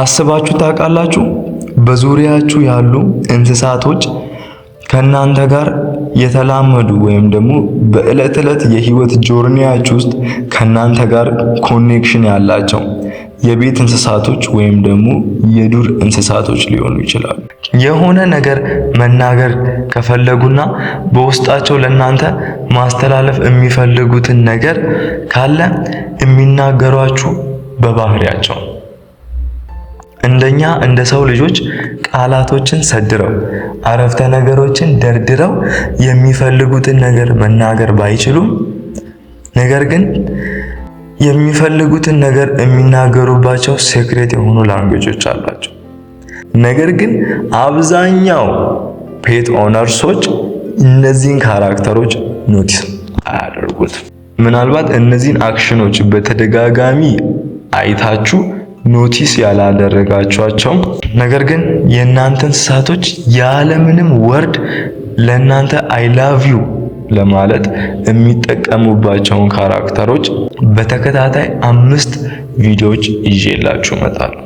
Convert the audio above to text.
አስባችሁ ታውቃላችሁ? በዙሪያችሁ ያሉ እንስሳቶች ከናንተ ጋር የተላመዱ ወይም ደግሞ በእለት ዕለት የህይወት ጆርኒያችሁ ውስጥ ከናንተ ጋር ኮኔክሽን ያላቸው የቤት እንስሳቶች ወይም ደግሞ የዱር እንስሳቶች ሊሆኑ ይችላሉ። የሆነ ነገር መናገር ከፈለጉና በውስጣቸው ለናንተ ማስተላለፍ የሚፈልጉትን ነገር ካለ የሚናገሯችሁ በባህሪያቸው እንደኛ እንደ ሰው ልጆች ቃላቶችን ሰድረው አረፍተ ነገሮችን ደርድረው የሚፈልጉትን ነገር መናገር ባይችሉም ነገር ግን የሚፈልጉትን ነገር የሚናገሩባቸው ሴክሬት የሆኑ ላንጉዌጆች አሏቸው። ነገር ግን አብዛኛው ፔት ኦነርሶች እነዚህን ካራክተሮች ኖቲስ አያደርጉትም። ምናልባት እነዚህን አክሽኖች በተደጋጋሚ አይታችሁ ኖቲስ ያላደረጋችኋቸው ነገር ግን የእናንተ እንስሳቶች ያለምንም ወርድ ለእናንተ አይ ላቭ ዩ ለማለት የሚጠቀሙባቸውን ካራክተሮች በተከታታይ 5 ቪዲዮዎች ይዤላችሁ እመጣለሁ።